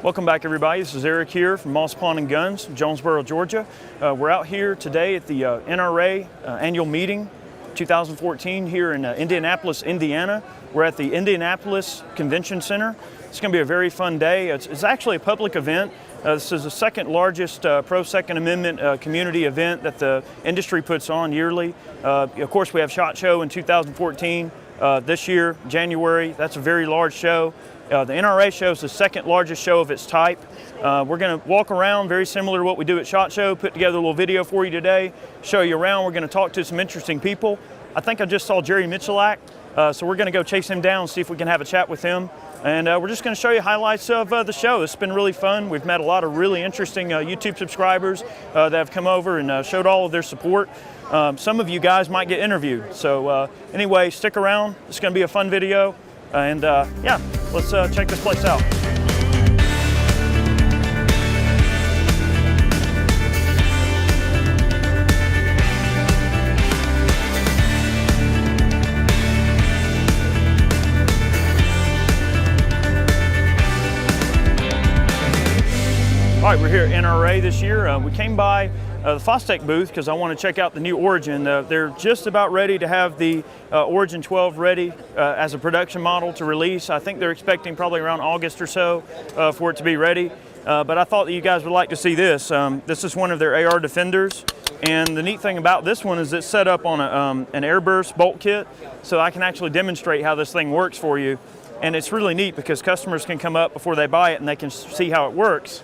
Welcome back, everybody. This is Eric here from Moss Pond & Guns, Jonesboro, Georgia. We're out here today at the NRA Annual Meeting 2014 here in Indianapolis, Indiana. We're at the Indianapolis Convention Center. It's going to be a very fun day. It's actually a public event. This is the second largest pro-Second Amendment community event that the industry puts on yearly. Of course, we have SHOT Show in 2014. This year, January, that's a very large show. The NRA show is the second largest show of its type. We're going to walk around very similar to what we do at SHOT Show, put together a little video for you today, show you around. We're going to talk to some interesting people. I think I just saw Jerry Miculek, so we're going to go chase him down, see if we can have a chat with him. And we're just going to show you highlights of the show. It's been really fun. We've met a lot of really interesting YouTube subscribers that have come over and showed all of their support. Some of you guys might get interviewed. So anyway, stick around. It's going to be a fun video. And yeah, let's check this place out. All right, we're here at NRA this year. We came by the Fostech booth because I want to check out the new Origin. They're just about ready to have the Origin 12 ready as a production model to release. I think they're expecting probably around August or so for it to be ready. But I thought that you guys would like to see this. This is one of their AR Defenders. And the neat thing about this one is it's set up on an airburst bolt kit, so I can actually demonstrate how this thing works for you. And it's really neat because customers can come up before they buy it and they can see how it works.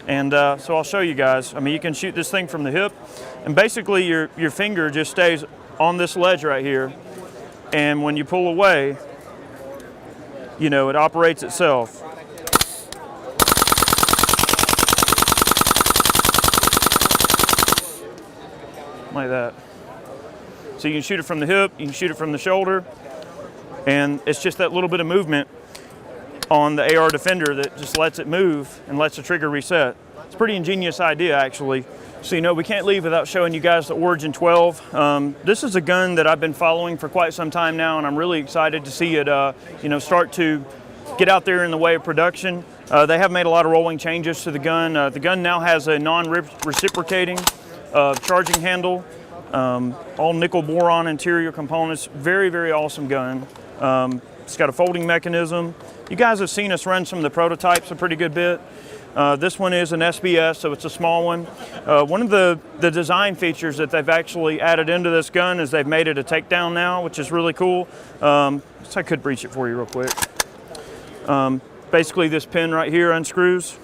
And so I'll show you guys. I mean, you can shoot this thing from the hip, and basically your finger just stays on this ledge right here. And when you pull away, you know, it operates itself. Like that. So you can shoot it from the hip, you can shoot it from the shoulder, and it's just that little bit of movement on the AR Defender that just lets it move and lets the trigger reset. It's a pretty ingenious idea, actually. So, you know, we can't leave without showing you guys the Origin 12. This is a gun that I've been following for quite some time now, and I'm really excited to see it, you know, start to get out there in the way of production. They have made a lot of rolling changes to the gun. The gun now has a non-reciprocating charging handle, all nickel boron interior components. Very, very awesome gun. It's got a folding mechanism. You guys have seen us run some of the prototypes a pretty good bit. This one is an SBS, so it's a small one. One of the design features that they've actually added into this gun is they've made it a takedown now, which is really cool. So I could breach it for you real quick. Basically this pin right here unscrews.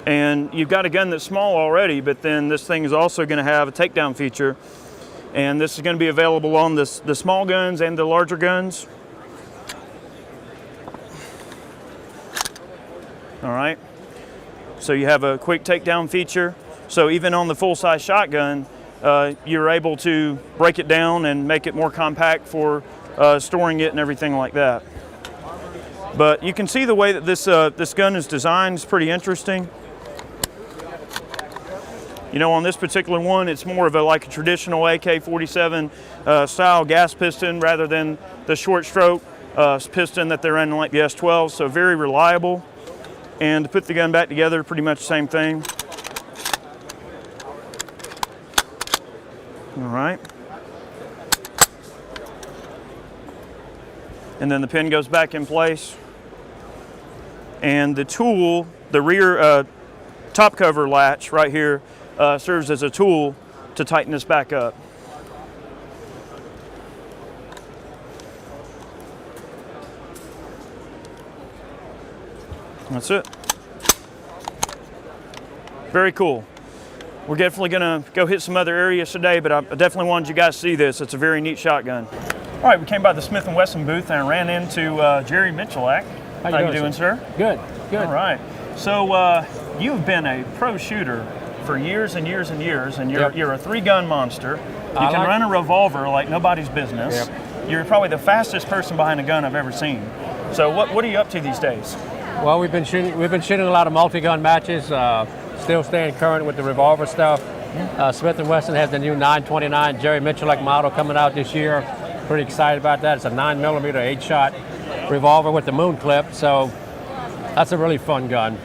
And you've got a gun that's small already, but then this thing is also going to have a takedown feature. And this is going to be available on the small guns and the larger guns. All right, so you have a quick takedown feature. So even on the full-size shotgun, you're able to break it down and make it more compact for storing it and everything like that. But you can see the way that this gun is designed is pretty interesting. You know, on this particular one, it's more of like a traditional AK-47 style gas piston rather than the short stroke piston that they're in like the S12, so very reliable. And to put the gun back together, pretty much the same thing. All right. And then the pin goes back in place. And the tool, the rear top cover latch right here, serves as a tool to tighten this back up. That's it. Very cool. We're definitely going to go hit some other areas today, but I definitely wanted you guys to see this. It's a very neat shotgun. All right, we came by the Smith & Wesson booth and I ran into Jerry Miculek. How you doing, sir? Good, good. All right. So you've been a pro shooter for years and years and years, and you're a three-gun monster. You can run a revolver like nobody's business. Yep. You're probably the fastest person behind a gun I've ever seen. So what are you up to these days? Well, we've been shooting a lot of multi-gun matches. Still staying current with the revolver stuff. Smith & Wesson has the new 929 Jerry Miculek model coming out this year. Pretty excited about that. It's a 9mm 8-shot revolver with the moon clip. So That's a really fun gun.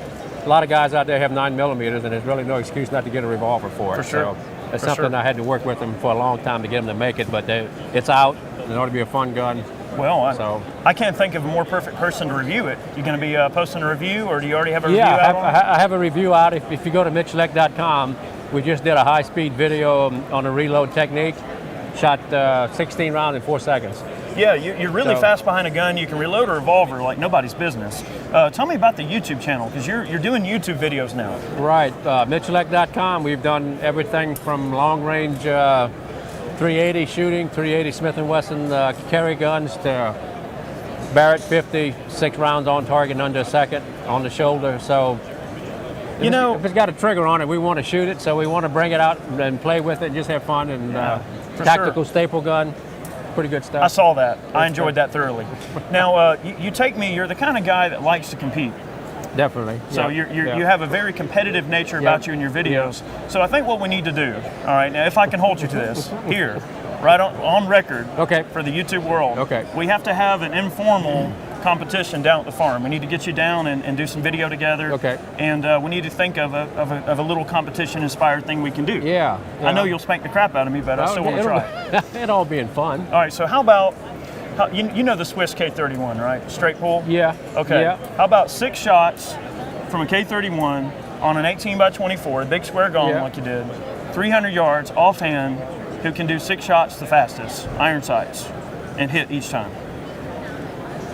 A lot of guys out there have 9mm, and there's really no excuse not to get a revolver for it. For sure. So it's For something sure. I had to work with them for a long time to get them to make it, but it's out. It ought to be a fun gun. Well, So- I can't think of a more perfect person to review it. You going to be posting a review, or do you already have a review Yeah, out on it? I have a review out. If you go to Miculek.com, we just did a high-speed video on a reload technique. Shot 16 rounds in 4 seconds. Yeah, you're really So- fast behind a gun. You can reload a revolver like nobody's business. Tell me about the YouTube channel, because you're doing YouTube videos now. Right, Miculek.com. We've done everything from long-range 380 shooting, 380 Smith & Wesson carry guns to Barrett 50, 6 rounds on target in under a second on the shoulder. So, You know, if it's got a trigger on it, we want to shoot it. So we want to bring it out and play with it and just have fun. And for tactical sure. staple gun, pretty good stuff. I saw that. I enjoyed that thoroughly. Now, you take me. You're the kind of guy that likes to compete. Definitely. So Yeah. you have a very competitive nature about you in your videos. So I think what we need to do, all right, now if I can hold you to this, here, right on record, Okay. for the YouTube world, Okay. we have to have an informal competition down at the farm. We need to get you down and do some video together. Okay. And we need to think of a little competition-inspired thing we can do. Yeah. I know you'll spank the crap out of me, but I still want to try it. It all being fun. All right, so how about, you know the Swiss K31, right? Straight pull? Yeah. Okay. Yeah. How about 6 shots from a K31 on an 18x24, a big square gong Yeah. like you did, 300 yards offhand, who can do 6 shots the fastest, iron sights, and hit each time?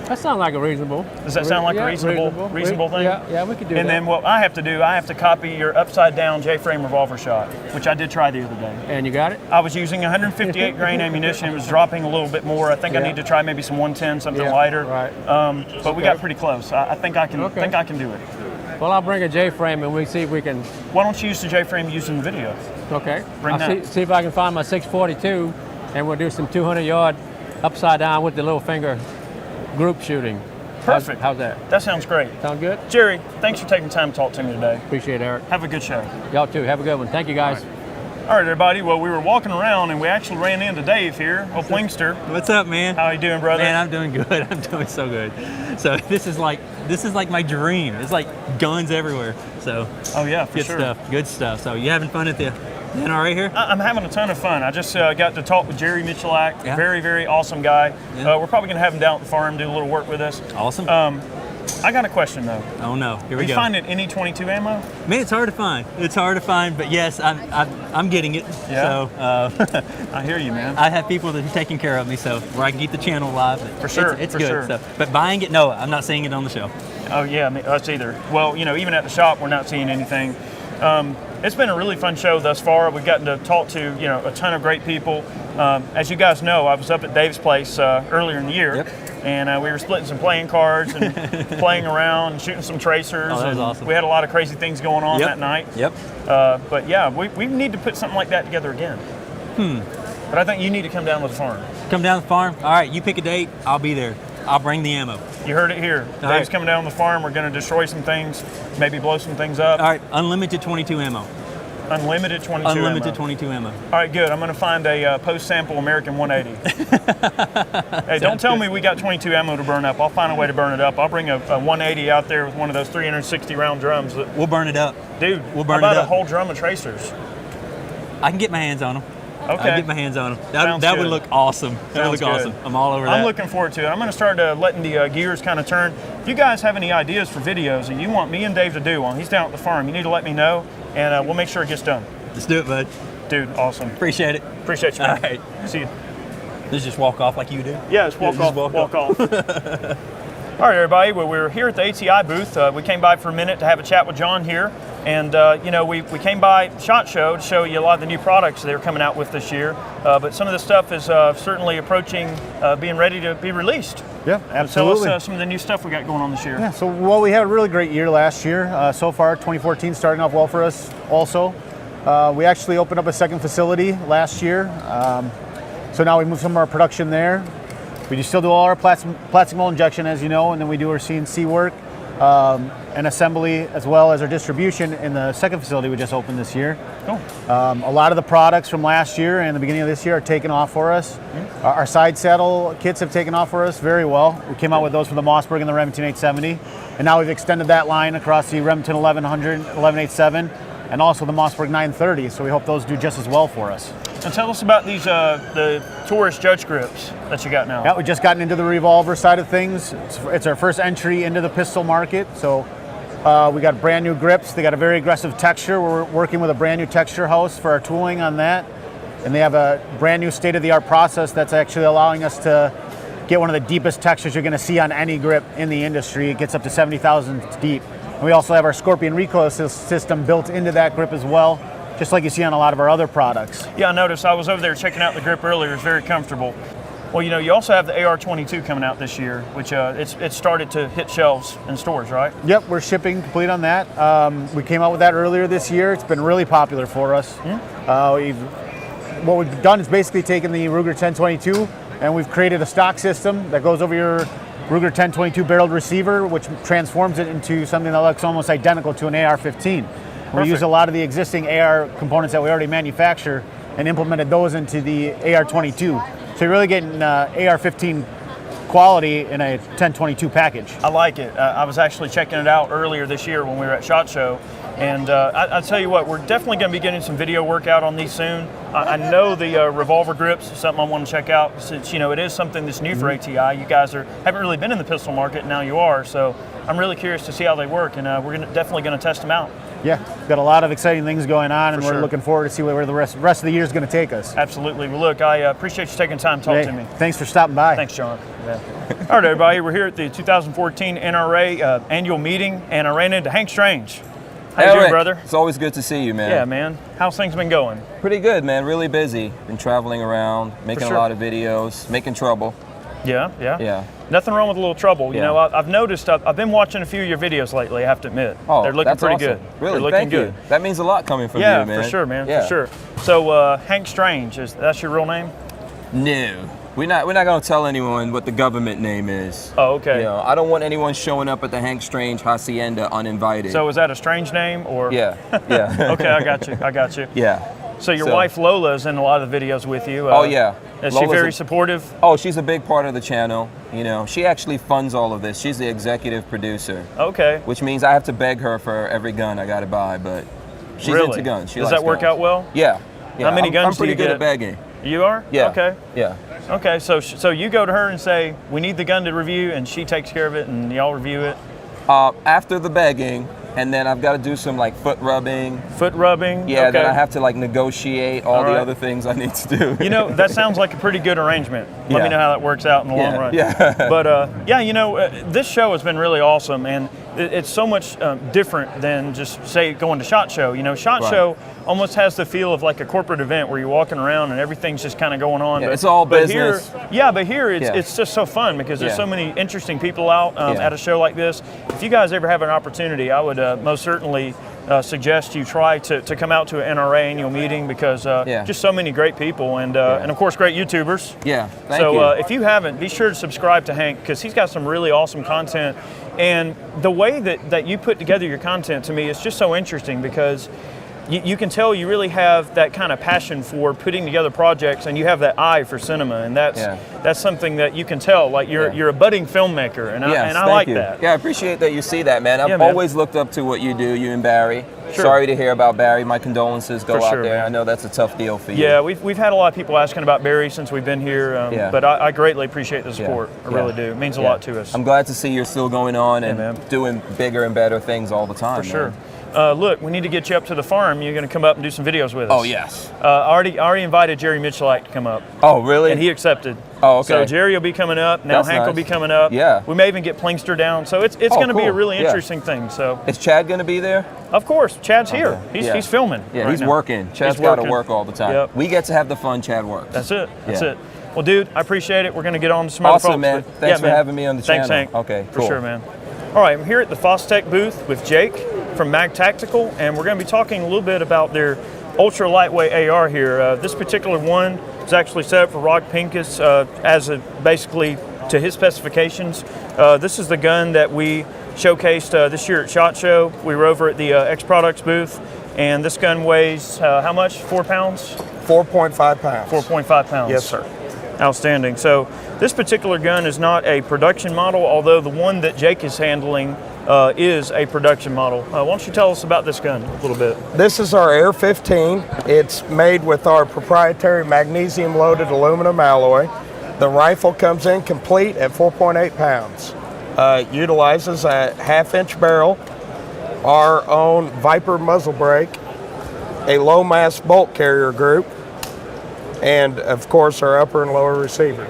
That sounds like a reasonable. Does that sound like a reasonable thing? Yeah, we could do that. And then what I have to do, I have to copy your upside down J-frame revolver shot, which I did try the other day. And you got it? I was using 158 grain ammunition. It was dropping a little bit more. I think I Yeah. need to try maybe some 110, something Yeah, lighter. right. But we got pretty close. I think I can. Okay. Think I can do it. Well, I'll bring a J-frame and we see if we can. Why don't you use the J-frame used in the video? Okay. Bring I'll that. see if I can find my 642, and we'll do some 200-yard upside down with the little finger group shooting. Perfect. How's that? That sounds great. Sound good? Jerry, thanks for taking time to talk to me today. Appreciate it, Eric. Have a good show. Y'all too. Have a good one. Thank you, guys. All right, everybody. Well, we were walking around and we actually ran into Dave here, old Wingster. What's up, man? How you doing, brother? Man, I'm doing good. I'm doing so good. So this is like my dream. It's like guns everywhere. So Oh yeah, for good sure. stuff. Good stuff. So you having fun at the NRA here? I'm having a ton of fun. I just got to talk with Jerry Miculek. Yeah. Very, very awesome guy. Yeah. We're probably going to have him down at the farm, do a little work with us. Awesome. I got a question though. Oh no, here Are we you go. finding any 22 ammo? Man, it's hard to find. It's hard to find, but yes, I'm getting it. Yeah? So I hear you, man. I have people that are taking care of me, so where I can keep the channel alive. For sure, it's for good. sure. So, but buying it, no, I'm not seeing it on the show. Oh yeah, us either. Well, even at the shop, we're not seeing anything. It's been a really fun show thus far. We've gotten to talk to a ton of great people. As you guys know, I was up at Dave's place earlier in the year, Yep. and we were splitting some playing cards and playing around and shooting some tracers. Oh, that was and awesome. We had a lot of crazy things going on Yep. that night. Yep. But yeah, we need to put something like that together again. But I think you need to come down to the farm. Come down to the farm. All right, you pick a date. I'll be there. I'll bring the ammo. You heard it here. Dave's right. coming down to the farm. We're going to destroy some things, maybe blow some things up. All right, unlimited 22 ammo. Unlimited 22 Unlimited ammo. 22 ammo. All right, good. I'm going to find a post-sample American 180. Hey, don't tell me we got 22 ammo to burn up. I'll find a way to burn it up. I'll bring a 180 out there with one of those 360-round drums. We'll burn it up. Dude, We'll burn how about it up. a whole drum of tracers? I can get my hands on them. I Okay. can get my hands on them. Sounds That would good. look awesome. That would Sounds look good. awesome. I'm all over that. I'm looking forward to it. I'm going to start letting the gears kind of turn. If you guys have any ideas for videos that you want me and Dave to do while he's down at the farm, you need to let me know, and we'll make sure it gets done. Let's do it, bud. Dude, awesome. Appreciate it. Appreciate you, man. All right. See you. Let's just walk off like you do. Yeah, just walk off. Walk off. All right, everybody. Well, we're here at the ATI booth. We came by for a minute to have a chat with John here. And, we came by SHOT Show to show you a lot of the new products they're coming out with this year. But some of the stuff is certainly approaching being ready to be released. Yeah, absolutely. Tell us some of the new stuff we got going on this year. Yeah, so we had a really great year last year. So far, 2014 starting off well for us also. We actually opened up a second facility last year. So now we moved some of our production there. We still do all our plastic mold injection, as you know, and then we do our CNC work. and assembly, as well as our distribution in the second facility we just opened this year. Cool. A lot of the products from last year and the beginning of this year are taking off for us. Our side saddle kits have taken off for us very well. We came out with those for the Mossberg and the Remington 870, and now we've extended that line across the Remington 1100, 1187, and also the Mossberg 930, so we hope those do just as well for us. And tell us about these the tourist judge grips that you got now. Yeah, we've just gotten into the revolver side of things. It's our first entry into the pistol market, so we got brand new grips. They got a very aggressive texture. We're working with a brand new texture house for our tooling on that, and they have a brand new state-of-the-art process that's actually allowing us to get one of the deepest textures you're going to see on any grip in the industry. It gets up to 70,000 deep. And we also have our Scorpion recoil system built into that grip as well, just like you see on a lot of our other products. Yeah, I noticed. I was over there checking out the grip earlier. It's very comfortable. Well, you know, you also have the AR-22 coming out this year, which it's started to hit shelves in stores, right? Yep, we're shipping complete on that. We came out with that earlier this year. It's been really popular for us. What we've done is basically taken the Ruger 1022 and we've created a stock system that goes over your Ruger 1022 barreled receiver, which transforms it into something that looks almost identical to an AR-15. We use a lot of the existing AR components that we already manufacture and implemented those into the AR-22. So you're really getting AR-15 quality in a 1022 package. I like it. I was actually checking it out earlier this year when we were at SHOT Show. And I'll tell you what, we're definitely going to be getting some video work out on these soon. I know the revolver grips is something I want to check out since, you know, it is something that's new for ATI. You guys haven't really been in the pistol market, now you are. So I'm really curious to see how they work, and we're definitely going to test them out. Yeah, we've got a lot of exciting things going on, and For we're sure. looking forward to see where the rest of the year is going to take us. Absolutely. Well, look, I appreciate you taking time to talk to me. Thanks for stopping by. Thanks, John. Yeah. All right, everybody, we're here at the 2014 NRA Annual Meeting, and I ran into Hank Strange. How you doing, brother? It's always good to see you, man. Yeah, man. How's things been going? Pretty good, man. Really busy. Been traveling around, making sure. a lot of videos, making trouble. Yeah. Yeah. Nothing wrong with a little trouble. You Yeah. know, I've noticed, I've been watching a few of your videos lately, I have to admit. Oh, they're looking that's pretty awesome. good. Really, They're looking thank good. you. That means a lot coming from Yeah, you, man. for sure, man. Yeah. For sure. So, Hank Strange, that's your real name? No. We're not going to tell anyone what the government name is. Oh, okay. You know, I don't want anyone showing up at the Hank Strange Hacienda uninvited. So is that a strange name, or? Yeah. Yeah. Okay, I got you. Yeah. So your So- wife Lola's in a lot of the videos with you. Oh, yeah. Is she Lola's very a- supportive? Oh, she's a big part of the channel. You know, she actually funds all of this. She's the executive producer, Okay. which means I have to beg her for every gun I got to buy, but she's Really? into guns. She Does likes that work guns. out well? Yeah. Yeah. How many I'm guns do pretty you good get? at begging. You are? Yeah. Okay. Yeah. Okay, so you go to her and say, we need the gun to review, and she takes care of it, and y'all review it? After the begging, and then I've got to do some like foot rubbing. Foot rubbing? Yeah, okay. then I have to like negotiate all the right. other things I need to do. You know, that sounds like a pretty good arrangement. Let Yeah. me know how that works out in the long run. Yeah. But yeah, you know, this show has been really awesome, and it's so much different than just, say, going to SHOT Show. You know, SHOT Right. Show almost has the feel of like a corporate event where you're walking around and everything's just kind of going on. Yeah, but it's all but business. Here Yeah. it's just so fun because there's Yeah. so many interesting people out Yeah. at a show like this. If you guys ever have an opportunity, I would most certainly suggest you try to come out to an NRA annual meeting because Yeah. just so many great people and of course great YouTubers. Yeah, thank so you. If you haven't, be sure to subscribe to Hank because he's got some really awesome content. And the way that you put together your content to me is just so interesting because you can tell you really have that kind of passion for putting together projects, and you have that eye for cinema, and that's something that you can tell. Like you're a budding filmmaker, and Yes, I thank like you. that. Yeah, I appreciate that you see that, man. I've Yeah, man. always looked up to what you do, you and Barry. Sure. Sorry to hear about Barry. My condolences go For out sure, there. man. I know that's a tough deal for you. Yeah, we've had a lot of people asking about Barry since we've been here, Yeah. but I greatly appreciate the support. I Yeah. really do. It means a Yeah. lot to us. I'm glad to see you're still going on and man. doing bigger and better things all the time. For sure. man. Look, we need to get you up to the farm. You're going to come up and do some videos with us. Oh, yes. Already invited Jerry Miculek to come up, Oh, really? and he accepted. Oh, okay. So Jerry will be coming up. Now That's Hank will nice. be coming up. Yeah. We may even get Plingster down. So it's Oh, going to be a cool. really Yeah. interesting thing. So Is Chad going to be there? of course, Chad's here. Okay. He's filming. Yeah, right he's now. working. Chad's He's got to working. work all the time. Yep. We get to have the fun. Chad works. That's it. That's Yeah. it. Well, dude, I appreciate it. We're going to get on to some other Awesome, folks. man. but- Thanks yeah, for having me on the Thanks, channel. Hank. Okay, For cool. sure, man. All right, I'm here at the Fostech booth with Jake from Mag Tactical, and we're going to be talking a little bit about their ultra lightweight AR here. This particular one is actually set up for Rod Pincus basically to his specifications. This is the gun that we showcased this year at SHOT Show. We were over at the X Products booth, and this gun weighs how much? 4 pounds? 4.5 pounds. 4.5 pounds. Yes, sir. Outstanding. So this particular gun is not a production model, although the one that Jake is handling is a production model. Why don't you tell us about this gun a little bit? This is our Air 15. It's made with our proprietary magnesium-loaded aluminum alloy. The rifle comes in complete at 4.8 pounds. Utilizes a half-inch barrel, our own Viper muzzle brake, a low-mass bolt carrier group, and of course our upper and lower receiver.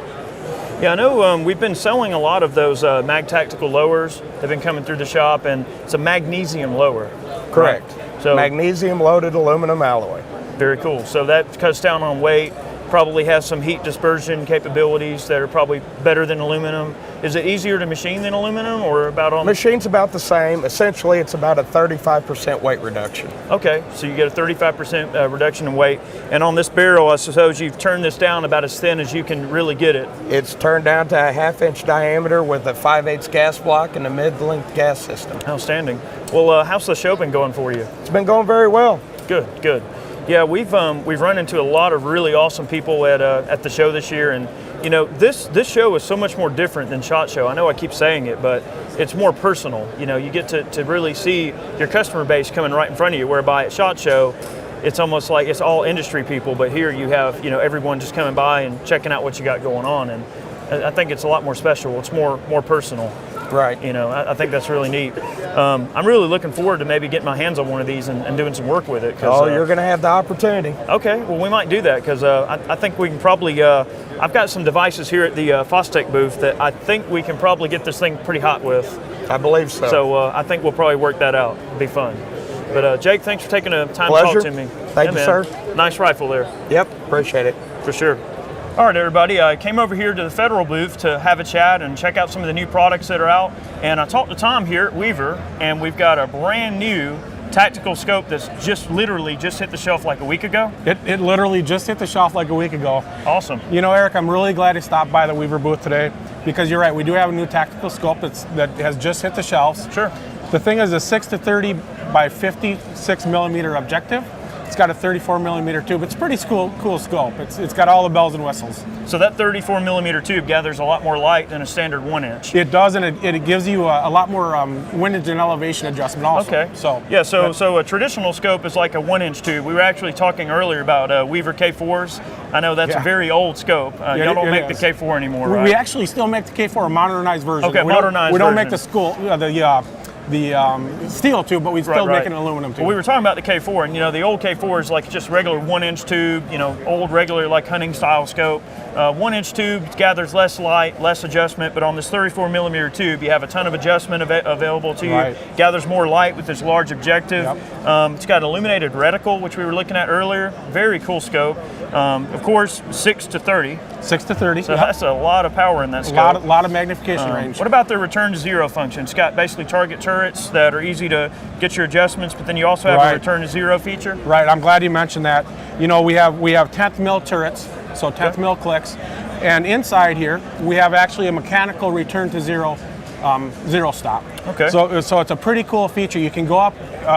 Yeah, I know we've been selling a lot of those Mag Tactical lowers. They've been coming through the shop, and it's a magnesium lower. Correct. Right? So magnesium-loaded aluminum alloy. very cool. So that cuts down on weight. Probably has some heat dispersion capabilities that are probably better than aluminum. Is it easier to machine than aluminum, or about on? Machine's about the same. Essentially, it's about a 35% weight reduction. Okay, so you get a 35% reduction in weight. And on this barrel, I suppose you've turned this down about as thin as you can really get it. It's turned down to a half-inch diameter with a 5/8 gas block and a mid-length gas system. Outstanding. Well, how's the show been going for you? It's been going very well. Good, good. Yeah, we've run into a lot of really awesome people at the show this year, and you know this show is so much more different than SHOT Show. I know I keep saying it, but it's more personal. You know, you get to really see your customer base coming right in front of you. Whereby at SHOT Show, it's almost like it's all industry people, but here you have everyone just coming by and checking out what you got going on, and I think it's a lot more special. It's more personal. Right. You know, I think that's really neat. I'm really looking forward to maybe getting my hands on one of these and doing some work with it. Oh, you're going to have the opportunity. Okay, well, we might do that because I think we can probably, I've got some devices here at the Fostech booth that I think we can probably get this thing pretty hot with. I believe so. So I think we'll probably work that out. It'll be fun. But Jake, thanks for taking the time Pleasure. to talk to me. Thank you, man. sir. Nice rifle there. Yep, appreciate it. For sure. All right, everybody, I came over here to the Federal booth to have a chat and check out some of the new products that are out. And I talked to Tom here at Weaver, and we've got a brand new tactical scope that's literally just hit the shelf like a week ago. It literally just hit the shelf like a week ago. Awesome. You know, Eric, I'm really glad to stop by the Weaver booth today because you're right, we do have a new tactical scope that has just hit the shelves. Sure. The thing is a 6-30 by 56 millimeter objective. It's got a 34 millimeter tube. It's a pretty cool scope. It's got all the bells and whistles. So that 34 millimeter tube gathers a lot more light than a standard 1-inch. It does, and it gives you a lot more windage and elevation adjustment also. Okay. So yeah, so a traditional scope is like a 1-inch tube. We were actually talking earlier about Weaver K4s. I know that's a very old scope. Y'all don't make the K4 anymore, right? We actually still make the K4, a modernized version. Okay, modernized We don't version. make the steel tube, but we still make an aluminum tube. Well, we were talking about the K4, and the old K4 is like just regular 1-inch tube, old regular like hunting style scope. 1-inch tube gathers less light, less adjustment, but on this 34 millimeter tube, you have a ton of adjustment available to you. Gathers more light with this large objective. Yep. It's got illuminated reticle, which we were looking at earlier. Very cool scope. Of course, 6-30. 6-30. So that's a lot of power in that scope. A lot of magnification range. What about the return to zero function? It's got basically target turrets that are easy to get your adjustments, but then you also have a return to zero feature. Right. I'm glad you mentioned that. We have 10th mil turrets, so 10th mil clicks, and inside here we have actually a mechanical return to zero stop. Okay. So it's a pretty cool feature. You can go up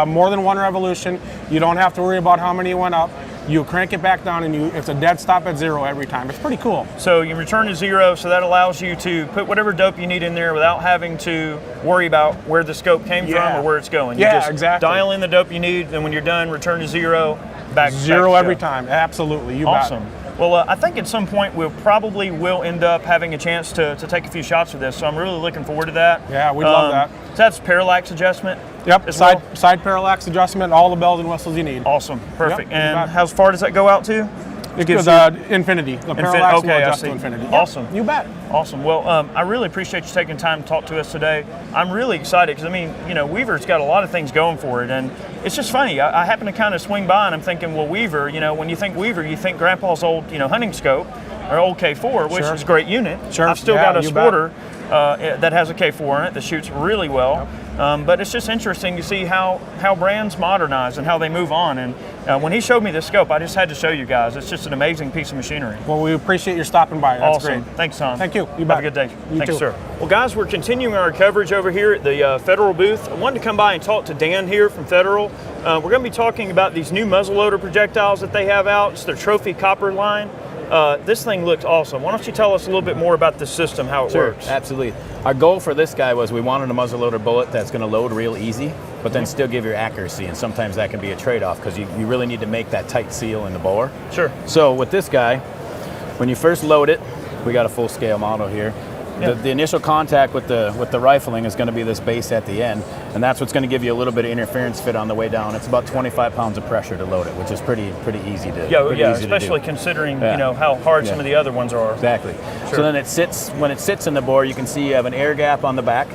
more than one revolution. You don't have to worry about how many went up. You crank it back down and it's a dead stop at zero every time. It's pretty cool. So you return to zero, so that allows you to put whatever dope you need in there without having to worry about where the scope came from or where it's going. You just dial in the dope you need, and when you're done, return to zero, back zero every time. Absolutely. You awesome. bet. Well, I think at some point we'll end up having a chance to take a few shots with this, so I'm really looking forward to that. Yeah, we'd love that. So that's parallax adjustment? Yep, side parallax adjustment, all the bells and whistles you need. Awesome, perfect. Yep, and how far does that go out to? It gives infinity. The parallax will adjust to infinity. Awesome. You bet. Awesome. Well, I really appreciate you taking time to talk to us today. I'm really excited because, Weaver's got a lot of things going for it, and it's just funny. I happen to kind of swing by, and I'm thinking, well, Weaver, when you think Weaver, you think Grandpa's old, hunting scope, or old K4, which is a great unit. Sure. I've still got a Sporter that has a K4 in it that shoots really well. But it's just interesting to see how brands modernize and how they move on. And when he showed me this scope, I just had to show you guys. It's just an amazing piece of machinery. Well, we appreciate your stopping by. That's awesome. great. Thanks, Tom. Thank you. You Have bet. a good day. You Thanks, too. sir. Well, guys, we're continuing our coverage over here at the Federal booth. I wanted to come by and talk to Dan here from Federal. We're going to be talking about these new muzzleloader projectiles that they have out. It's their Trophy Copper line. This thing looks awesome. Why don't you tell us a little bit more about this system, how it works? Absolutely. Our goal for this guy was we wanted a muzzleloader bullet that's going to load real easy, but then still give your accuracy, and sometimes that can be a trade-off because you really need to make that tight seal in the bore. Sure. So with this guy, when you first load it, we got a full-scale model here. Yeah. The initial contact with the rifling is going to be this base at the end, and that's what's going to give you a little bit of interference fit on the way down. It's about 25 pounds of pressure to load it, which is pretty easy to especially considering how hard some of the other ones are. Exactly. Sure. So then when it sits in the bore, you can see you have an air gap on the back,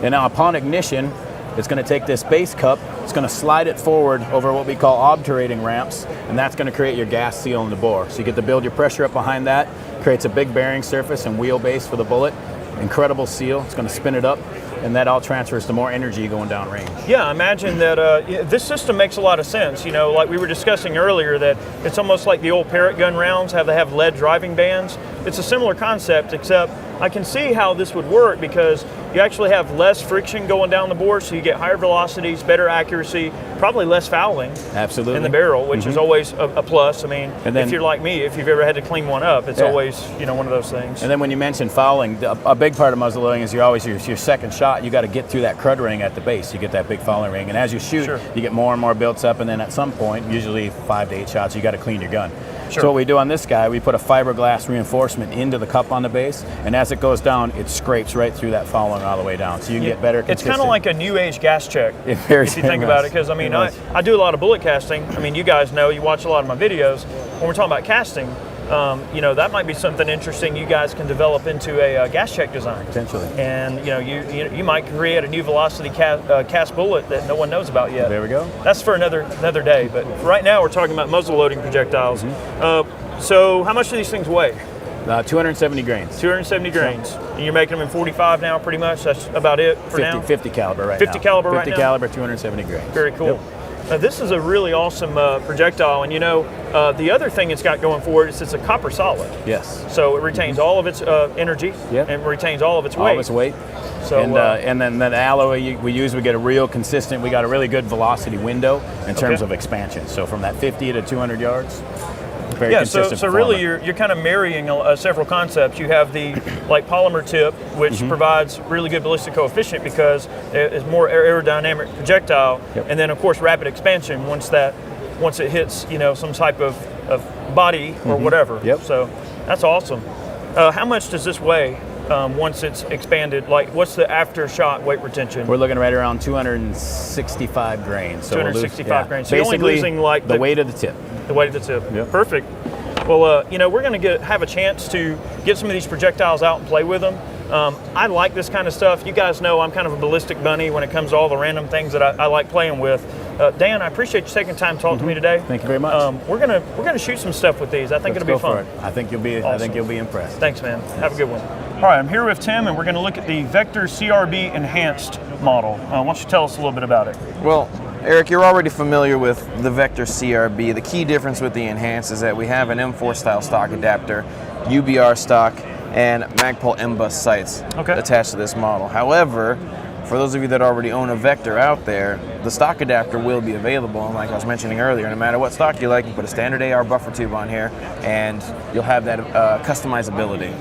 and now upon ignition, it's going to take this base cup, it's going to slide it forward over what we call obturating ramps, and that's going to create your gas seal in the bore. So you get to build your pressure up behind that, creates a big bearing surface and wheelbase for the bullet. Incredible seal. It's going to spin it up, and that all transfers to more energy going down range. Yeah, I imagine that this system makes a lot of sense. You know, like we were discussing earlier, that it's almost like the old Parrot gun rounds, how they have lead driving bands. It's a similar concept, except I can see how this would work because you actually have less friction going down the bore, so you get higher velocities, better accuracy, probably less fouling. Absolutely. In the barrel, which is always a plus. I mean, and then, if you're like me, if you've ever had to clean one up, it's always one of those things. And then when you mention fouling, a big part of muzzleloading is you're always your second shot. You got to get through that crud ring at the base. You get that big fouling ring, and as you shoot, you get more and more built up. And then at some point, usually 5 to 8 shots, you got to clean your gun. Sure. So what we do on this guy, we put a fiberglass reinforcement into the cup on the base, and as it goes down, it scrapes right through that fouling all the way down. So you can get better consistent. It's kind of like a new age gas check, if you think about it, because I mean, I do a lot of bullet casting. I mean, you guys know, you watch a lot of my videos. When we're talking about casting, that might be something interesting you guys can develop into a gas check design. Potentially. And you might create a new velocity cast bullet that no one knows about yet. There we go. That's for another day. But right now we're talking about muzzle loading projectiles. So how much do these things weigh? 270 grains. 270 grains. And you're making them in 45 now, pretty much. That's about it for now. 50 caliber right 50 now. caliber right now. 50 caliber, 270 grains. Very cool. Yep. This is a really awesome projectile, and the other thing it's got going for it is it's a copper solid. Yes. So it retains all of its energy and retains all of its weight. All of its weight. So, and then the alloy we use, we get a real consistent, we got a really good velocity window in terms of expansion. So from that 50 to 200 yards, very consistent. So really you're kind of marrying several concepts. You have the polymer tip, which provides really good ballistic coefficient because it's more aerodynamic projectile, and then of course rapid expansion once it hits some type of body or whatever. So that's awesome. How much does this weigh once it's expanded? What's the after shot weight retention? We're looking right around 265 grains. So 265 grains. So basically, you're only losing the weight of the tip. The weight of the tip. Yep. Perfect. Well, we're going to have a chance to get some of these projectiles out and play with them. I like this kind of stuff. You guys know I'm kind of a ballistic bunny when it comes to all the random things that I like playing with. Dan, I appreciate you taking time to talk to me today. Thank you very much. We're gonna shoot some stuff with these. I think it'll be fun. I think you'll be. Awesome. I think you'll be impressed. Thanks, man. Have a good one. All right, I'm here with Tim, and we're going to look at the Vector CRB Enhanced model. Why don't you tell us a little bit about it? Well, Eric, you're already familiar with the Vector CRB. The key difference with the Enhanced is that we have an M4 style stock adapter, UBR stock, and Magpul M-Bus sights attached to this model. However, for those of you that already own a Vector out there, the stock adapter will be available. And like I was mentioning earlier, no matter what stock you like, you put a standard AR buffer tube on here, and you'll have that customizability.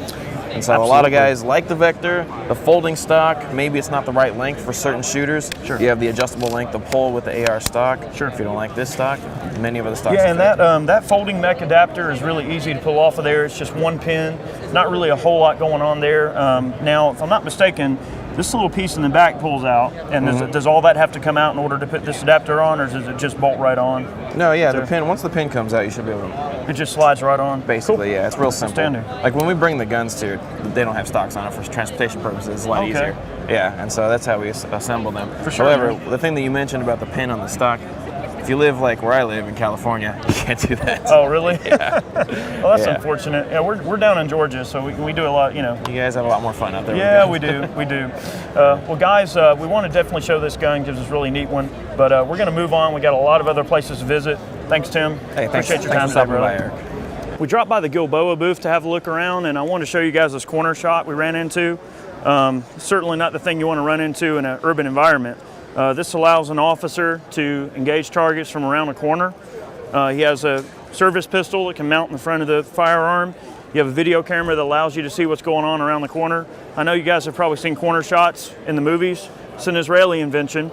And so a lot of guys like the Vector, the folding stock, maybe it's not the right length for certain shooters. Sure. You have the adjustable length of pull with the AR stock. Sure. If you don't like this stock, many of other stocks. Yeah, and that folding mech adapter is really easy to pull off of there. It's just one pin, not really a whole lot going on there. Now, if I'm not mistaken, this little piece in the back pulls out, and does all that have to come out in order to put this adapter on, or does it just bolt right on? No, yeah, the pin. Once the pin comes out, you should be able to. It just slides right on. Basically, yeah, it's real simple. Standard. Like when we bring the guns to, they don't have stocks on it for transportation purposes. It's a lot easier. Yeah, and so that's how we assemble them. For sure. However, the thing that you mentioned about the pin on the stock If you live like where I live in California, you can't do that. Oh, really? Yeah. Well, that's unfortunate. Yeah, we're down in Georgia, so we do a lot, you know. You guys have a lot more fun out there. Yeah, we do. Well, guys, we want to definitely show this gun because it's a really neat one. But we're going to move on. We got a lot of other places to visit. Thanks, Tim. Hey, appreciate your time today, brother. We dropped by the Gilboa booth to have a look around, and I want to show you guys this corner shot we ran into. Certainly not the thing you want to run into in an urban environment. This allows an officer to engage targets from around a corner. He has a service pistol that can mount in the front of the firearm. You have a video camera that allows you to see what's going on around the corner. I know you guys have probably seen corner shots in the movies. It's an Israeli invention,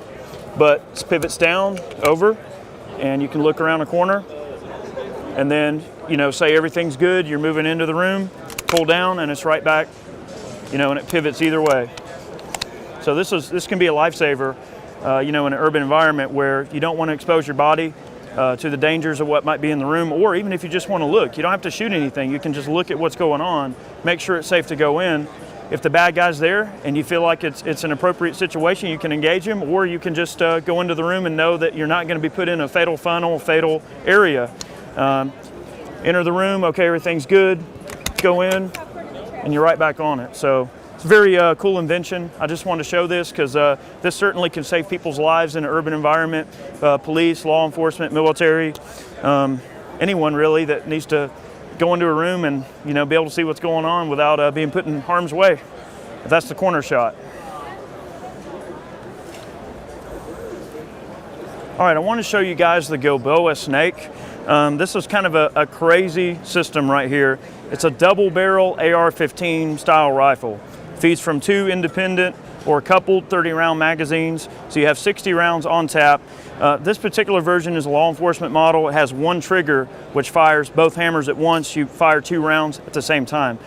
but it pivots down, over, and you can look around a corner. And then, you know, say everything's good, you're moving into the room, pull down, and it's right back, you know, and it pivots either way. So this can be a lifesaver, you know, in an urban environment where you don't want to expose your body to the dangers of what might be in the room, or even if you just want to look. You don't have to shoot anything. You can just look at what's going on, make sure it's safe to go in. If the bad guy's there and you feel like it's an appropriate situation, you can engage him, or you can just go into the room and know that you're not going to be put in a fatal funnel, fatal area. Enter the room, okay, everything's good, go in, and you're right back on it. So it's a very cool invention. I just wanted to show this because this certainly can save people's lives in an urban environment. Police, law enforcement, military, anyone really that needs to go into a room and, you know, be able to see what's going on without being put in harm's way. That's the corner shot. All right, I want to show you guys the Gilboa Snake. This is kind of a crazy system right here. It's a double barrel AR-15 style rifle. Feeds from 2 independent or coupled 30-round magazines, so you have 60 rounds on tap. This particular version is a law enforcement model. It has 1 trigger, which fires both hammers at once. You fire 2 rounds at the same time.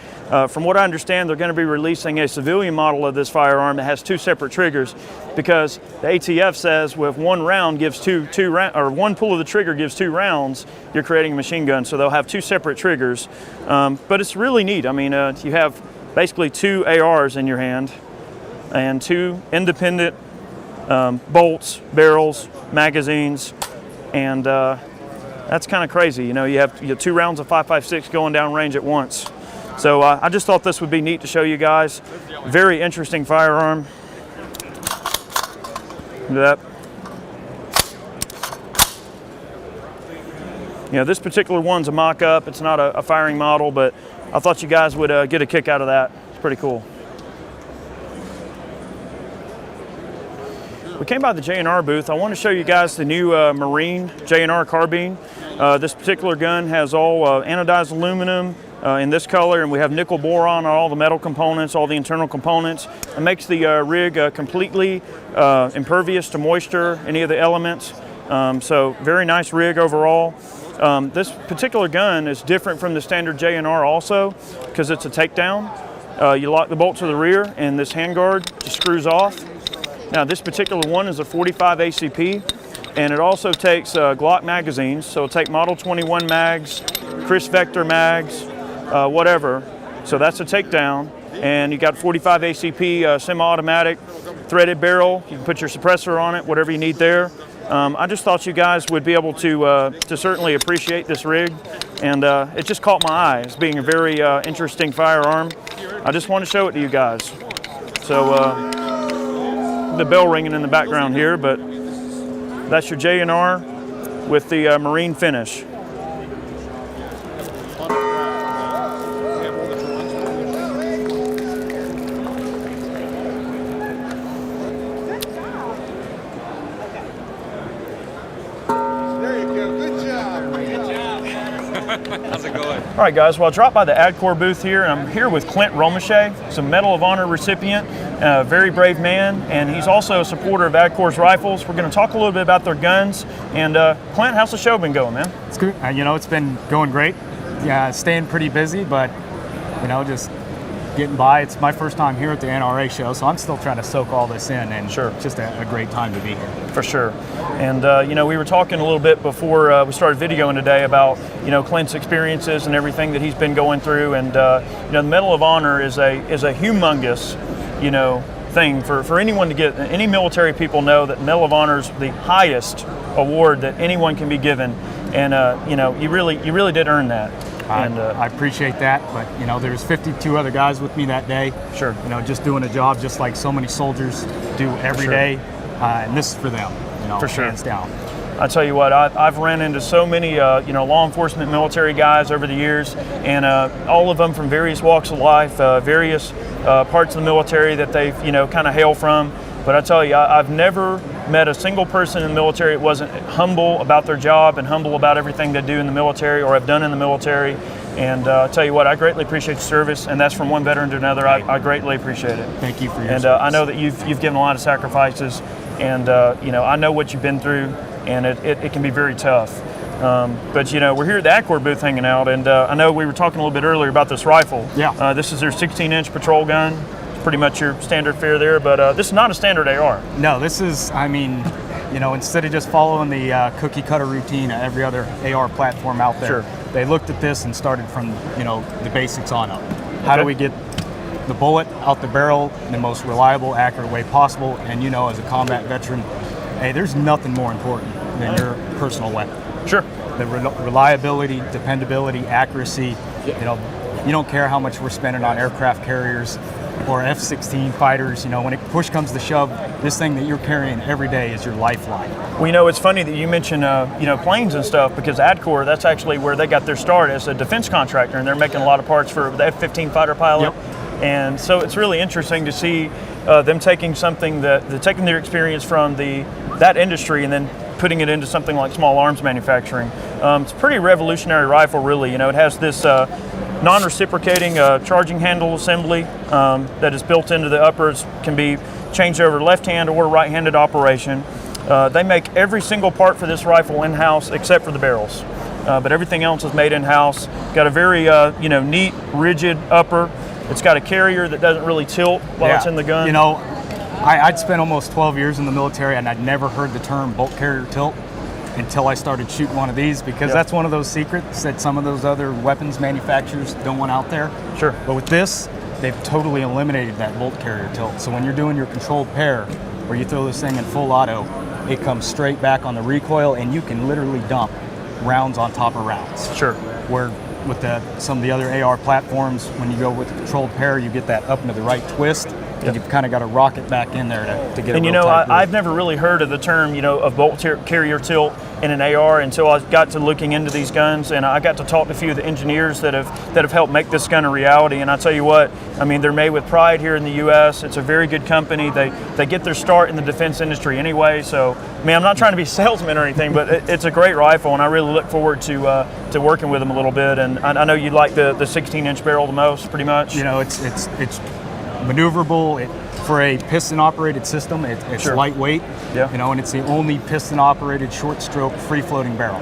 From what I understand, they're going to be releasing a civilian model of this firearm that has 2 separate triggers, because the ATF says with 1 round gives or 1 pull of the trigger gives 2 rounds, you're creating a machine gun. So they'll have 2 separate triggers. But it's really neat. I mean, you have basically 2 ARs in your hand and 2 independent bolts, barrels, magazines, and that's kind of crazy. You know, you have 2 rounds of 5.56 going down range at once. So I just thought this would be neat to show you guys. Very interesting firearm. Look at that. You know, this particular one's a mock-up. It's not a firing model, but I thought you guys would get a kick out of that. It's pretty cool. We came by the J&R booth. I want to show you guys the new Marine J&R carbine. This particular gun has all anodized aluminum in this color, and we have nickel boron on all the metal components, all the internal components. It makes the rig completely impervious to moisture, any of the elements. So very nice rig overall. This particular gun is different from the standard J&R also because it's a takedown. You lock the bolt to the rear and this handguard just screws off. Now this particular one is a 45 ACP, and it also takes Glock magazines, so it'll take Model 21 mags, Kriss Vector mags, whatever. So that's a takedown, and you got 45 ACP semi-automatic threaded barrel. You can put your suppressor on it, whatever you need there. I just thought you guys would be able to certainly appreciate this rig, and it just caught my eye as being a very interesting firearm. I just want to show it to you guys. So the bell ringing in the background here, but that's your J&R with the marine finish. How's it going? All right, guys. Well, I dropped by the Adcor booth here, and I'm here with Clint Romachet, he's a Medal of Honor recipient, a very brave man, and he's also a supporter of Adcor's rifles. We're going to talk a little bit about their guns. And Clint, how's the show been going, man? It's good. You know, it's been going great. Yeah, staying pretty busy, but you know, just getting by. It's my first time here at the NRA show, so I'm still trying to soak all this in, and sure, just a great time to be here. For sure. And you know, we were talking a little bit before we started videoing today about, you know, Clint's experiences and everything that he's been going through, and you know, the Medal of Honor is a humongous, you know, thing for anyone to get. Any military people know that Medal of Honor is the highest award that anyone can be given, and you know, you really did earn that. And I appreciate that, but you know, there's 52 other guys with me that day. Sure. You know, just doing a job just like so many soldiers do every day, and this is for them. You know, For sure. hands down. I tell you what, I've ran into so many, you know, law enforcement, military guys over the years, and all of them from various walks of life, various parts of the military that they've, you know, kind of hail from. But I tell you, I've never met a single person in the military that wasn't humble about their job and humble about everything they do in the military or have done in the military. And I tell you what, I greatly appreciate your service, and that's from one veteran to another. I greatly appreciate it. Thank you for your And service. I know that you've given a lot of sacrifices, and you know, I know what you've been through, and it can be very tough. But you know, we're here at the Adcor booth hanging out, and I know we were talking a little bit earlier about this rifle. Yeah. This is their 16-inch patrol gun. It's pretty much your standard fare there, but this is not a standard AR. No, this is, I mean, you know, instead of just following the cookie cutter routine of every other AR platform out there, Sure. they looked at this and started from, you know, the basics on up. How do we get the bullet out the barrel in the most reliable, accurate way possible? And you know, as a combat veteran, hey, there's nothing more important than your personal weapon. Sure. The reliability, dependability, accuracy, you know, you don't care how much we're spending on aircraft carriers or F-16 fighters. You know, when it push comes to shove, this thing that you're carrying every day is your lifeline. Well, you know, it's funny that you mention, you know, planes and stuff, because Adcor, that's actually where they got their start as a defense contractor, and they're making a lot of parts for the F-15 fighter pilot. Yep. And so it's really interesting to see them taking something taking their experience from that industry and then putting it into something like small arms manufacturing. It's a pretty revolutionary rifle, really. You know, it has this non-reciprocating charging handle assembly that is built into the uppers, can be changed over left-hand or right-handed operation. They make every single part for this rifle in-house except for the barrels, but everything else is made in-house. Got a very you know, neat, rigid upper. It's got a carrier that doesn't really tilt while it's in the gun. You know, I'd spent almost 12 years in the military, and I'd never heard the term bolt carrier tilt until I started shooting one of these, because that's one of those secrets that some of those other weapons manufacturers don't want out there. Sure. But with this, they've totally eliminated that bolt carrier tilt. So when you're doing your controlled pair, where you throw this thing in full auto, it comes straight back on the recoil, and you can literally dump rounds on top of rounds. Sure. Where with some of the other AR platforms, when you go with the controlled pair, you get that up into the right twist, and you've kind of got to rock it back in there to get it. And you know, I've never really heard of the term, you know, of bolt carrier tilt in an AR until I got to looking into these guns, and I got to talk to a few of the engineers that have helped make this gun a reality. And I tell you what, I mean, they're made with pride here in the U.S. It's a very good company. They get their start in the defense industry anyway. So, I mean, I'm not trying to be a salesman or anything, but it's a great rifle, and I really look forward to working with them a little bit. And I know you like the 16-inch barrel the most, pretty much. You know, it's maneuverable. For a piston-operated system, it's lightweight. Yeah. You know, and it's the only piston-operated short-stroke free-floating barrel.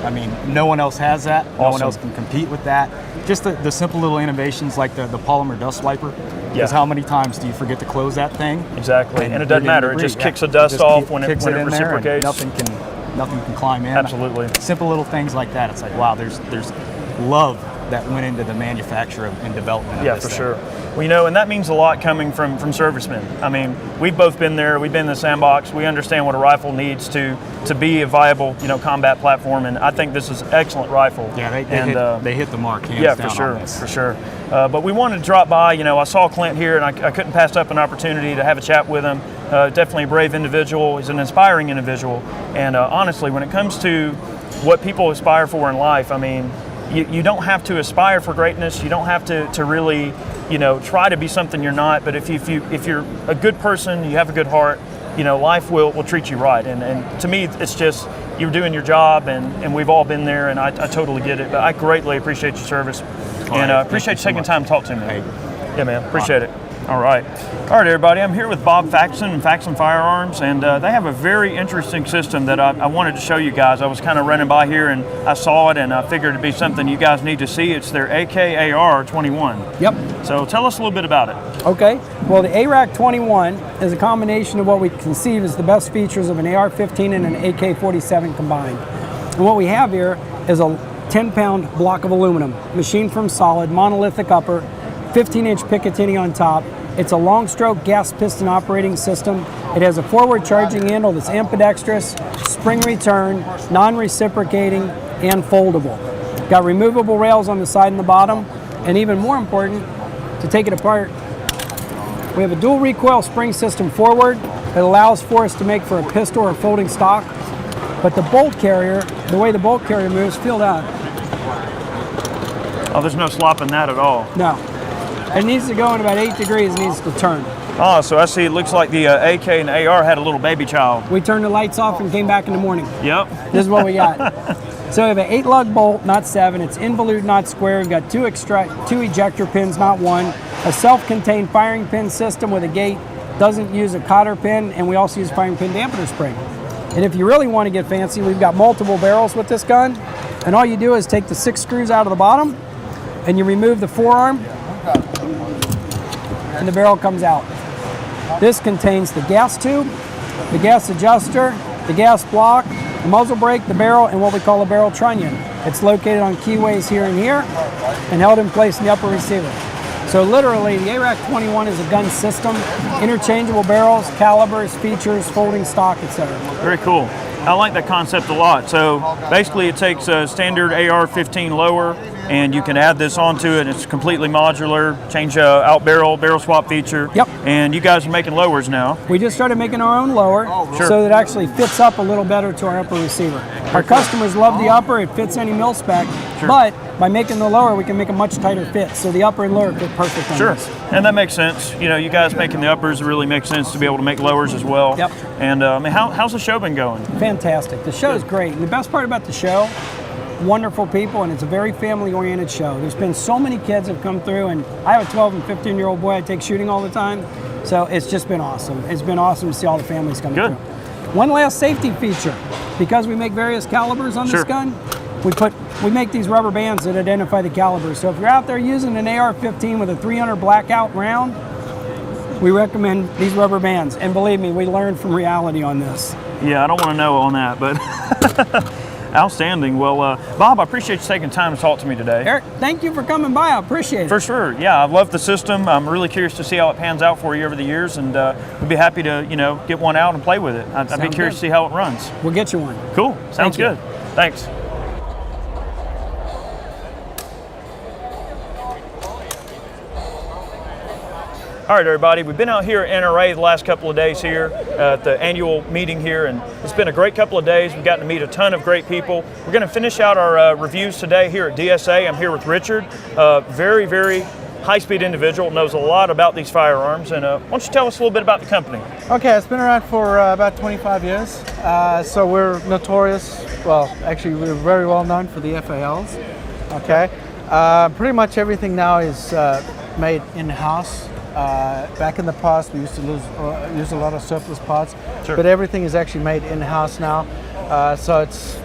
I mean, no one else has that. Awesome. No one else can compete with that. Just the simple little innovations like the polymer dust wiper. Because how many times do you forget to close that thing? Exactly, and it doesn't matter. It just kicks the dust off when it reciprocates. Nothing can climb in. Absolutely. Simple little things like that. It's like, wow, there's love that went into the manufacture and development of this for thing. sure. Well, you know, and that means a lot coming from servicemen. I mean, we've both been there. We've been in the sandbox. We understand what a rifle needs to be a viable, you know, combat platform. And I think this is an excellent rifle. Yeah, they hit the mark. Hands yeah, down for sure, on this. for sure. But we wanted to drop by. You know, I saw Clint here, and I couldn't pass up an opportunity to have a chat with him. Definitely a brave individual. He's an inspiring individual. And honestly, when it comes to what people aspire for in life, I mean, you don't have to aspire for greatness. You don't have to really, you know, try to be something you're not. But if you're a good person, you have a good heart, you know, life will treat you right. And to me, it's just you're doing your job, and we've all been there, and I totally get it. But I greatly appreciate your service, and appreciate you taking time to talk to me. Yeah, man, appreciate it. All right, everybody. I'm here with Bob Faxon and Faxon Firearms, and they have a very interesting system that I wanted to show you guys. I was kind of running by here, and I saw it, and I figured it'd be something you guys need to see. It's their AKAR 21. Yep. So tell us a little bit about it. Okay. Well, the ARAC 21 is a combination of what we conceive as the best features of an AR-15 and an AK-47 combined. And what we have here is a 10-pound block of aluminum, machined from solid, monolithic upper, 15-inch Picatinny on top, It's a long stroke gas piston operating system. It has a forward charging handle that's ambidextrous, spring return, non-reciprocating, and foldable. Got removable rails on the side and the bottom, and even more important, to take it apart, we have a dual recoil spring system forward that allows for us to make for a pistol or folding stock. But the bolt carrier, the way the bolt carrier moves, feel that. Oh, there's no slop in that at all. No. It needs to go in about 8 degrees, it needs to turn. Oh, so I see it looks like the AK and the AR had a little baby child. We turned the lights off and came back in the morning. Yep. This is what we got. So we have an 8-lug bolt, not 7. It's involute, not square. We've got 2 ejector pins, not 1. A self-contained firing pin system with a gate. Doesn't use a cotter pin, and we also use firing pin dampener spring. And if you really want to get fancy, we've got multiple barrels with this gun. And all you do is take the 6 screws out of the bottom, and you remove the forearm, and the barrel comes out. This contains the gas tube, the gas adjuster, the gas block, the muzzle brake, the barrel, and what we call a barrel trunnion. It's located on keyways here and here and held in place in the upper receiver. So literally, the ARAC-21 is a gun system, interchangeable barrels, calibers, features, folding stock, etc. Very cool. I like that concept a lot. So basically it takes a standard AR-15 lower and you can add this onto it. It's completely modular, change out barrel swap feature. Yep. And you guys are making lowers now. We just started making our own lower so that it actually fits up a little better to our upper receiver. Our customers love the upper, it fits any mil spec, but by making the lower we can make a much tighter fit. So the upper and lower fit perfect on this. And that makes sense. You know, you guys making the uppers really makes sense to be able to make lowers as well. Yep. And I mean, how's the show been going? Fantastic. The show is great. And the best part about the show, wonderful people, and it's a very family-oriented show. There's been so many kids have come through, and I have a 12 and 15-year-old boy I take shooting all the time. So it's just been awesome. It's been awesome to see all the families coming through. One last safety feature. Because we make various calibers on this gun, we make these rubber bands that identify the calibers. So if you're out there using an AR-15 with a 300 blackout round, we recommend these rubber bands. And believe me, we learned from reality on this. Yeah, I don't want to know on that, but outstanding. Well, Bob, I appreciate you taking time to talk to me today. Eric, thank you for coming by. I appreciate it. For sure. Yeah, I love the system. I'm really curious to see how it pans out for you over the years, and we'd be happy to, get one out and play with it. I'd be curious to see how it runs. We'll get you one. Cool. Sounds good. Thanks. All right, everybody, we've been out here at NRA the last couple of days here at the annual meeting here, and it's been a great couple of days. We've gotten to meet a ton of great people. We're going to finish out our reviews today here at DSA. I'm here with Richard, very, very high-speed individual, knows a lot about these firearms. And why don't you tell us a little bit about the company? Okay, it's been around for about 25 years. So we're notorious, well, actually we're very well known for the FALs. Okay, pretty much everything now is made in-house. Back in the past, we used to use a lot of surplus parts, but everything is actually made in-house now. So it's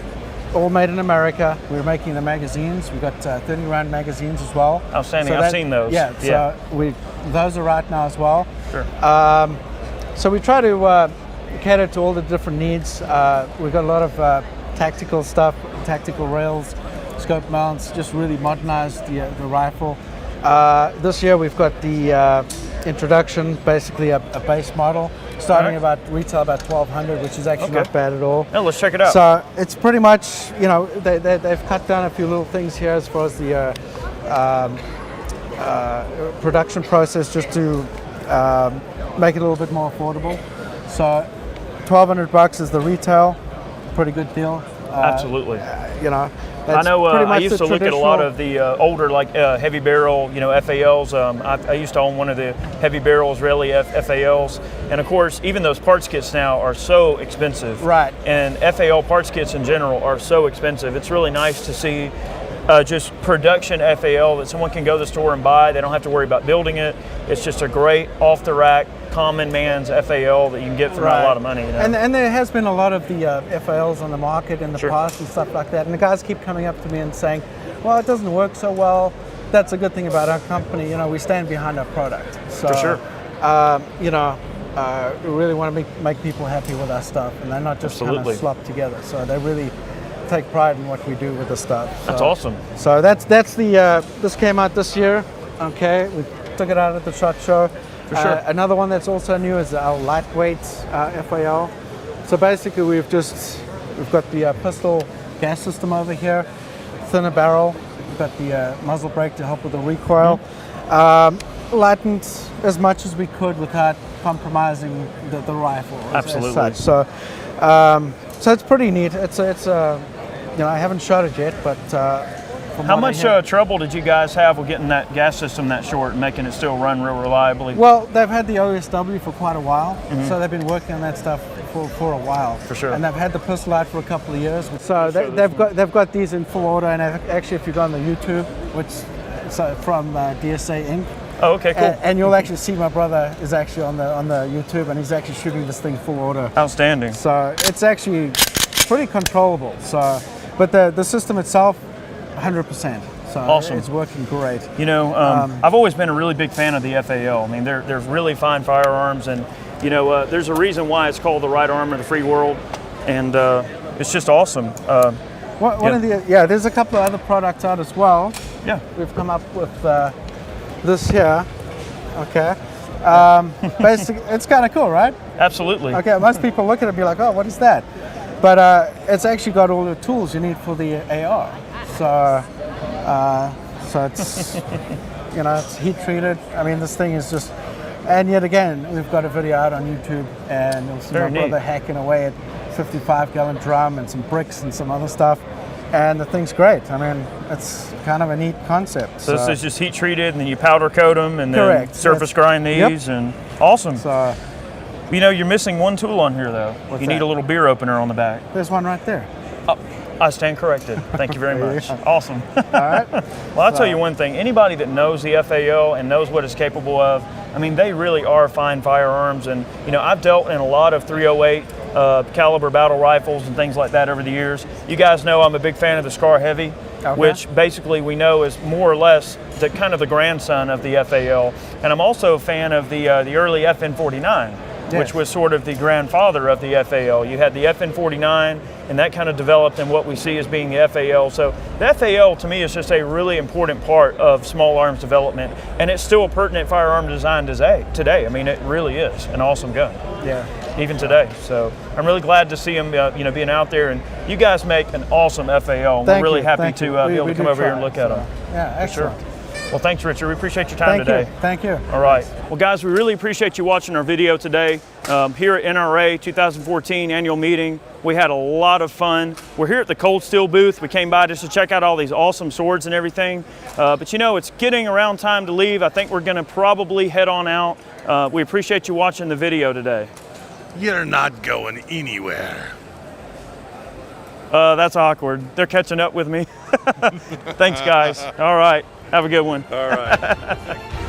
all made in America. We're making the magazines. We've got 30-round magazines as well. Outstanding. So I've seen those. Yeah. So those are out now as well. Sure. So we try to cater to all the different needs. We've got a lot of tactical stuff, tactical rails, scope mounts, just really modernize the rifle. This year we've got the introduction, basically a base model, starting about retail about 1,200, which is actually not bad at all. Yeah, let's check it out. So it's pretty much, they've cut down a few little things here as far as the production process, just to make it a little bit more affordable. So $1,200 is the retail, pretty good deal. Absolutely. I know I used to look at a lot of the older, heavy barrel, FALs. I used to own one of the heavy barrel Israeli FALs. And of course, even those parts kits now are so expensive. Right. And FAL parts kits in general are so expensive. It's really nice to see just production FAL that someone can go to the store and buy. They don't have to worry about building it. It's just a great off-the-rack, common man's FAL that you can get for not a lot of money. And there has been a lot of the FALs on the market in the past and stuff like that. And the guys keep coming up to me and saying, well, it doesn't work so well. That's a good thing about our company. We stand behind our product. So, for sure. We really want to make people happy with our stuff. And they're not just kind of slopped together. So they really take pride in what we do with the stuff. So, that's awesome. So that's the this came out this year. Okay, we took it out at the SHOT Show. For sure. Another one that's also new is our lightweight FAL. So basically we've got the pistol gas system over here, thinner barrel. We've got the muzzle brake to help with the recoil. Lightened as much as we could without compromising the rifle. Absolutely. As such. So it's pretty neat. It's you know, I haven't shot it yet, but how much trouble did you guys have with getting that gas system that short and making it still run real reliably? Well, they've had the OSW for quite a while, so they've been working on that stuff for a while. For sure. And they've had the pistol out for a couple of years. So they've got these in full order, and actually, if you go on the YouTube, which from DSA Inc. Oh, okay, cool. And you'll actually see my brother is actually on the YouTube, and he's actually shooting this thing full order. Outstanding. So it's actually pretty controllable. So, but the system itself, 100%. So awesome. It's working great. You know, I've always been a really big fan of the FAL. I mean, they're really fine firearms, and you know, there's a reason why it's called the right arm of the free world, and it's just awesome. There's a couple of other products out as well. Yeah. We've come up with this here. Okay. Basically, it's kind of cool, right? Absolutely. Okay. Most people look at it and be like, "Oh, what is that?" But it's actually got all the tools you need for the AR. So it's you know, it's heat treated. I mean, this thing is just. And yet again, we've got a video out on YouTube, and you'll see my brother hacking away at 55-gallon drum and some bricks and some other stuff. And the thing's great. I mean, it's kind of a neat concept. So this is just heat treated, and then you powder coat them, and then surface grind these, and awesome. So, you know, you're missing one tool on here, though. You need a little beer opener on the back. There's one right there. Oh, I stand corrected. Thank you very much. Awesome. All right. Well, I'll tell you one thing. Anybody that knows the FAL and knows what it's capable of, I mean, they really are fine firearms. And, you know, I've dealt in a lot of 308 caliber battle rifles and things like that over the years. You guys know I'm a big fan of the Scar Heavy, which basically we know is more or less the kind of the grandson of the FAL. And I'm also a fan of the early FN49. Which was sort of the grandfather of the FAL. You had the FN49, and that kind of developed in what we see as being the FAL. So the FAL, to me, is just a really important part of small arms development, and it's still a pertinent firearm design today. I mean, it really is an awesome gun. Yeah. Even today. So I'm really glad to see them, you know, being out there. And you guys make an awesome FAL. And we're really happy to be able to come over here and look at them. Yeah, excellent. Sure. Well, thanks, Richard. We appreciate your time today. Thank you. All right. Well, guys, we really appreciate you watching our video today. Here at NRA 2014 Annual Meeting, we had a lot of fun. We're here at the Cold Steel booth. We came by just to check out all these awesome swords and everything. But you know, it's getting around time to leave. I think we're going to probably head on out. We appreciate you watching the video today. You're not going anywhere. That's awkward. They're catching up with me. Thanks, guys. All right. Have a good one. All right.